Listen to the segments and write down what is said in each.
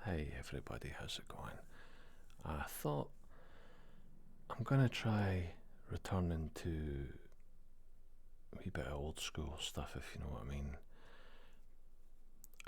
Hey everybody, how's it going? I thought I'm gonna try returning to a wee bit of old school stuff, if you know what I mean.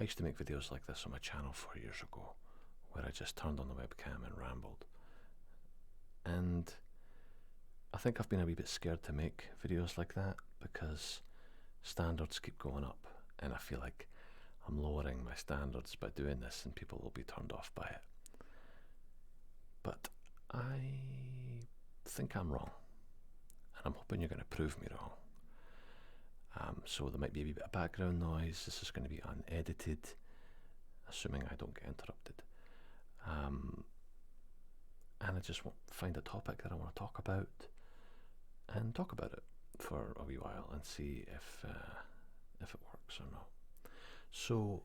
I used to make videos like this on my channel 4 years ago, where I just turned on the webcam and rambled. And I think I've been a wee bit scared to make videos like that because standards keep going up, and I feel like I'm lowering my standards by doing this and people will be turned off by it. But I think I'm wrong, and I'm hoping you're going to prove me wrong. So there might be a wee bit of background noise. This is going to be unedited, assuming I don't get interrupted. And I just find a topic that I want to talk about and talk about it for a wee while and see if it works or not. So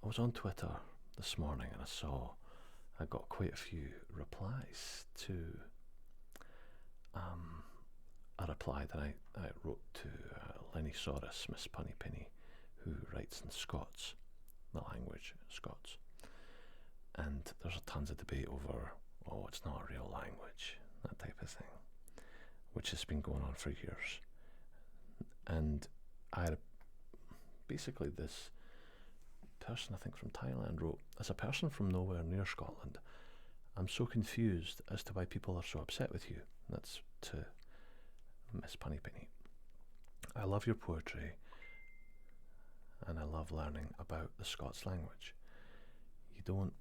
I was on Twitter this morning and I got quite a few replies to a reply that I wrote to Lenny Soros, Miss Punny Penny, who writes in Scots, the language Scots. And there's tons of debate over, oh, it's not a real language, that type of thing, which has been going on for years. And basically this person, I think from Thailand, wrote, as a person from nowhere near Scotland, I'm so confused as to why people are so upset with you. That's to Miss Punny Penny. I love your poetry and I love learning about the Scots language. You don't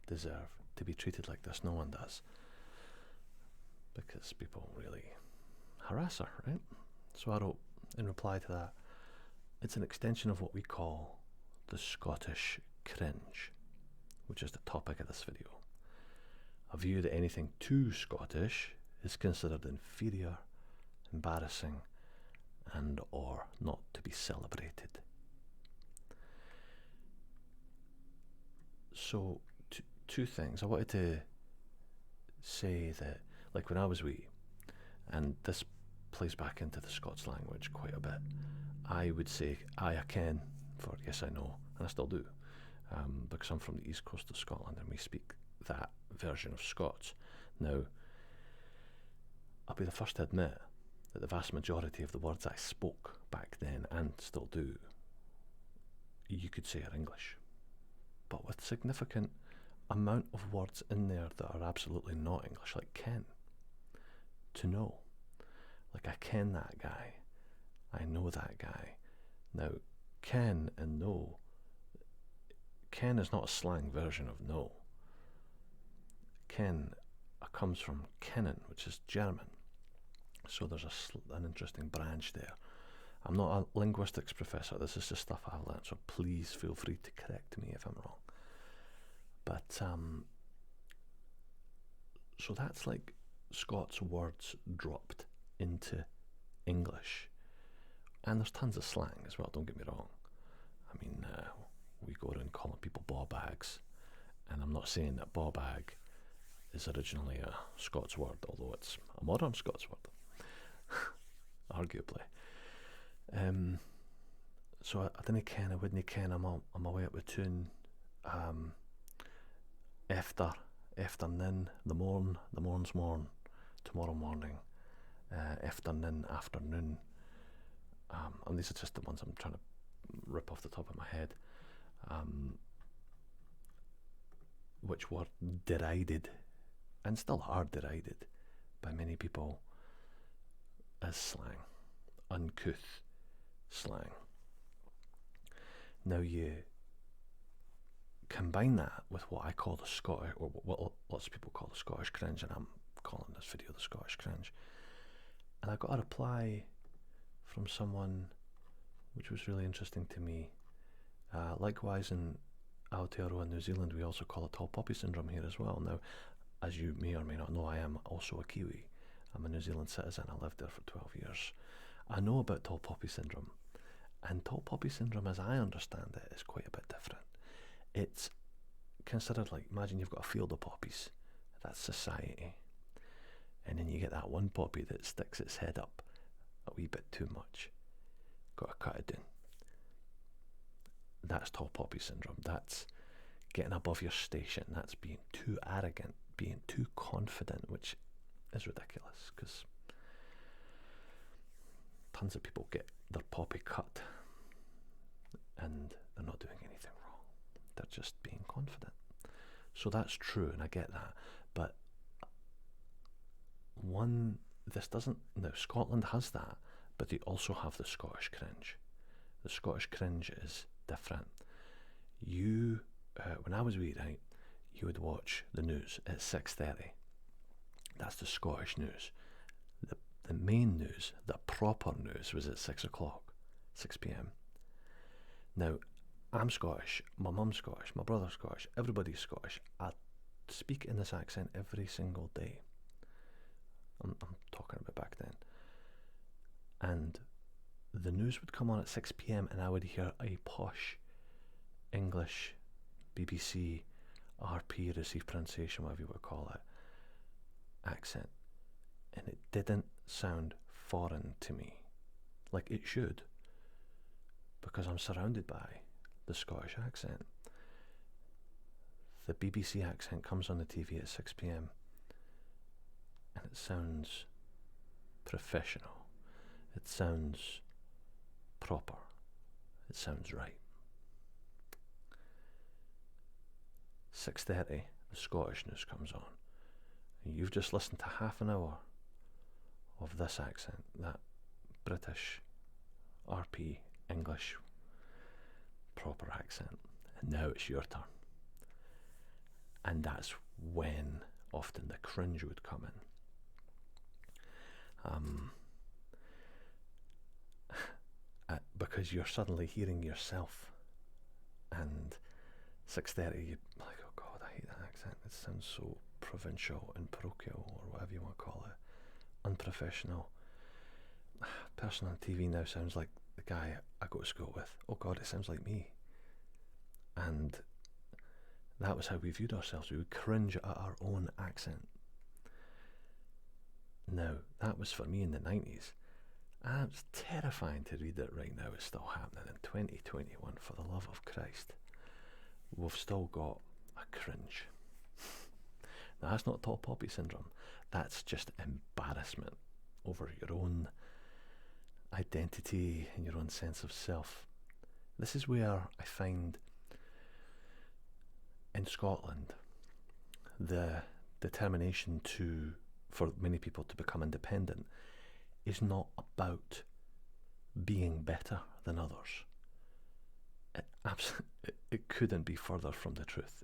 deserve to be treated like this, no one does, because people really harass her, right? So I wrote in reply to that, it's an extension of what we call the Scottish cringe, which is the topic of this video. A view that anything too Scottish is considered inferior, embarrassing, and or not to be celebrated. So, two things. I wanted to say that, like when I was wee, and this plays back into the Scots language quite a bit, I would say I ken for yes I know, and I still do, because I'm from the east coast of Scotland and we speak that version of Scots. Now, I'll be the first to admit that the vast majority of the words I spoke back then and still do, you could say are English, but with significant amount of words in there that are absolutely not English, like ken, to know. Like I ken that guy, I know that guy. Now, ken and know, ken is not a slang version of know. Ken comes from kennen, which is German. So there's an interesting branch there. I'm not a linguistics professor, this is just stuff I've learned, so please feel free to correct me if I'm wrong. But, so that's like Scots words dropped into English. And there's tons of slang as well, don't get me wrong. I mean, we go around calling people ball bags, and I'm not saying that ball bag is originally a Scots word, although it's a modern Scots word, arguably. So I didn't ken, I wouldn't ken, I'm away up the tune. Afternoon, the morn's morn, tomorrow morning, afternoon, afternoon. And these are just the ones I'm trying to rip off the top of my head, which were derided, and still are derided, by many people as slang, uncouth slang. Now you combine that with what I call the Scottish, or what lots of people call the Scottish cringe, and I'm calling this video the Scottish cringe, and I got a reply from someone which was really interesting to me. Likewise in Aotearoa, New Zealand, we also call it tall poppy syndrome here as well. Now, as you may or may not know, I am also a Kiwi. I'm a New Zealand citizen, I lived there for 12 years. I know about tall poppy syndrome, and tall poppy syndrome, as I understand it, is quite a bit different. It's considered like, imagine you've got a field of poppies, that's society, and then you get that one poppy that sticks its head up a wee bit too much, got to cut it down. That's tall poppy syndrome. That's getting above your station. That's being too arrogant, being too confident, which is ridiculous because tons of people get their poppy cut and they're not doing anything wrong. They're just being confident. So that's true, and I get that. But Scotland has that, but they also have the Scottish cringe. The Scottish cringe is different. When I was wee, right, you would watch the news at 6:30. That's the Scottish news. The main news, the proper news, was at 6 o'clock, 6 p.m. Now, I'm Scottish, my mum's Scottish, my brother's Scottish, everybody's Scottish. I speak in this accent every single day. I'm talking about back then. And the news would come on at 6 p.m. and I would hear a posh English, BBC, RP, received pronunciation, whatever you would call it, accent. And it didn't sound foreign to me, like it should, because I'm surrounded by the Scottish accent. The BBC accent comes on the TV at 6 p.m. and it sounds professional. It sounds proper. It sounds right. 6:30, the Scottish news comes on. And you've just listened to half an hour of this accent, that British, RP, English, proper accent. And now it's your turn. And that's when often the cringe would come in. Because you're suddenly hearing yourself, and 6:30, you're like, oh God, I hate that accent. It sounds so provincial and parochial, or whatever you want to call it, unprofessional. Person on TV now sounds like the guy I go to school with. Oh God, it sounds like me. And that was how we viewed ourselves. We would cringe at our own accent. Now, that was for me in the 90s. And it's terrifying to read that right now. It's still happening in 2021, for the love of Christ. We've still got a cringe. Now, that's not tall poppy syndrome. That's just embarrassment over your own identity and your own sense of self. This is where I find in Scotland the determination for many people to become independent is not about being better than others. It couldn't be further from the truth.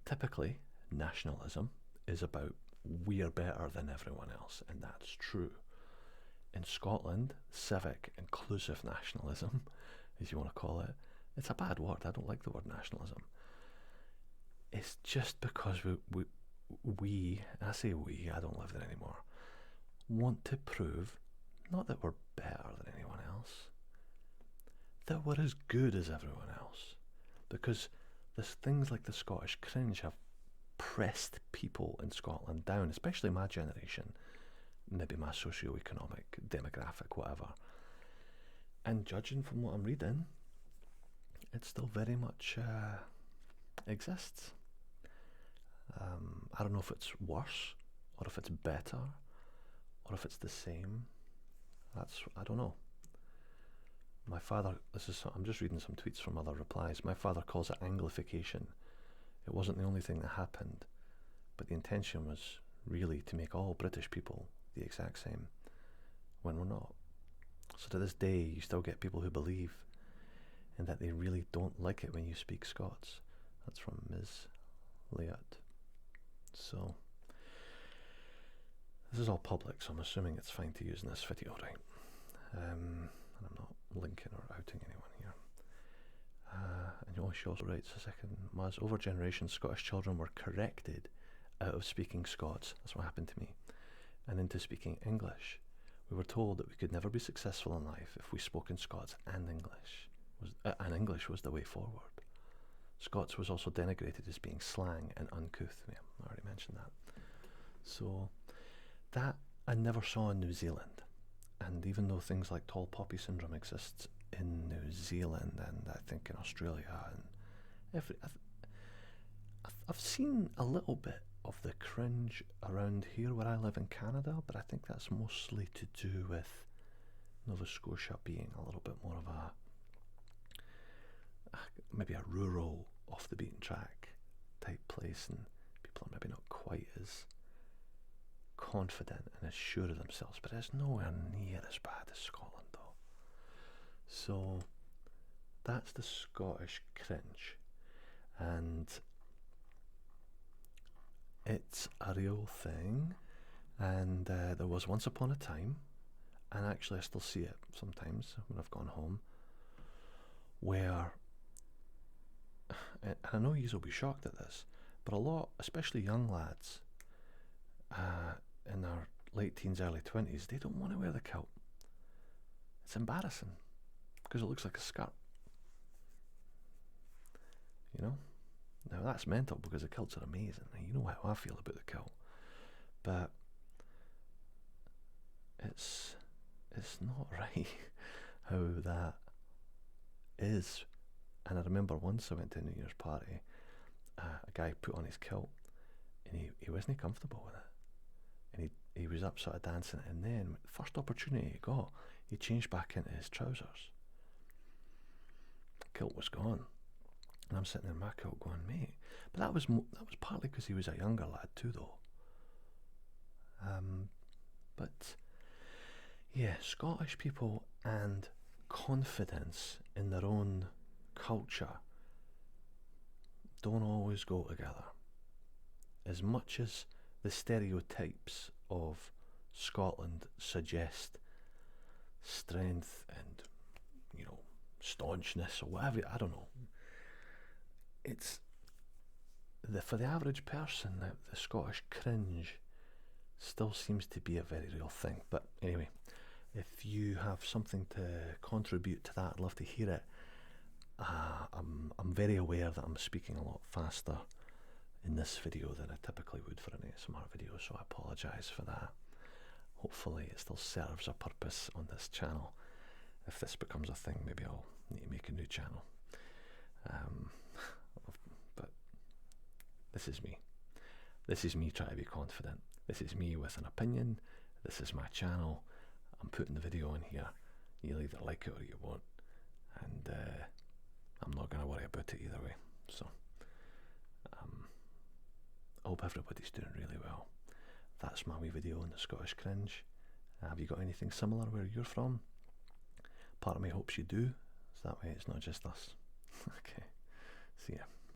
Typically, nationalism is about we're better than everyone else, and that's true. In Scotland, civic, inclusive nationalism, as you want to call it, it's a bad word. I don't like the word nationalism. It's just because we, I say we, I don't live there anymore, want to prove not that we're better than anyone else, that we're as good as everyone else. Because there's things like the Scottish cringe have pressed people in Scotland down, especially my generation, maybe my socio-economic, demographic, whatever. And judging from what I'm reading, it still very much exists. I don't know if it's worse, or if it's better, or if it's the same. I don't know. My father, I'm just reading some tweets from other replies. My father calls it Anglification. It wasn't the only thing that happened, but the intention was really to make all British people the exact same, when we're not. So to this day, you still get people who believe in that they really don't like it when you speak Scots. That's from Ms. Leot. So this is all public, so I'm assuming it's fine to use in this video, right? And I'm not linking or outing anyone here. And she also writes, a second, Muzz, over generations, Scottish children were corrected out of speaking Scots, that's what happened to me, and into speaking English. We were told that we could never be successful in life if we spoke in Scots and English. English was the way forward. Scots was also denigrated as being slang and uncouth. Yeah, I already mentioned that. So that I never saw in New Zealand. And even though things like tall poppy syndrome exists in New Zealand, and I think in Australia and I've seen a little bit of the cringe around here where I live in Canada, but I think that's mostly to do with Nova Scotia being a little bit more of maybe a rural, off the beaten track type place, and people are maybe not quite as confident and as sure of themselves, but it's nowhere near as bad as Scotland though. So that's the Scottish cringe, and it's a real thing. And there was once upon a time, and actually I still see it sometimes when I've gone home, where, and I know you will be shocked at this, but a lot, especially young lads in their late teens, early 20s, they don't want to wear the kilt. It's embarrassing because it looks like a skirt. You know? Now that's mental because the kilts are amazing. You know how I feel about the kilt. But it's not right how that is. And I remember once I went to a New Year's party, a guy put on his kilt and he wasn't comfortable with it. And he was up sort of dancing, and then first opportunity he got, he changed back into his trousers. The kilt was gone. And I'm sitting in my kilt going, mate. But that was partly because he was a younger lad too, though. But yeah, Scottish people and confidence in their own culture don't always go together. As much as the stereotypes of Scotland suggest strength and, you know, staunchness or whatever, I don't know. It's for the average person, the Scottish cringe still seems to be a very real thing. But anyway, if you have something to contribute to that, I'd love to hear it. I'm very aware that I'm speaking a lot faster in this video than I typically would for an ASMR video, so I apologise for that. Hopefully it still serves a purpose on this channel. If this becomes a thing, maybe I'll need to make a new channel. But this is me. This is me trying to be confident. This is me with an opinion. This is my channel. I'm putting the video in here. You'll either like it or you won't. And I'm not going to worry about it either way. So I hope everybody's doing really well. That's my wee video on the Scottish cringe. Have you got anything similar where you're from? Part of me hopes you do, so that way it's not just us.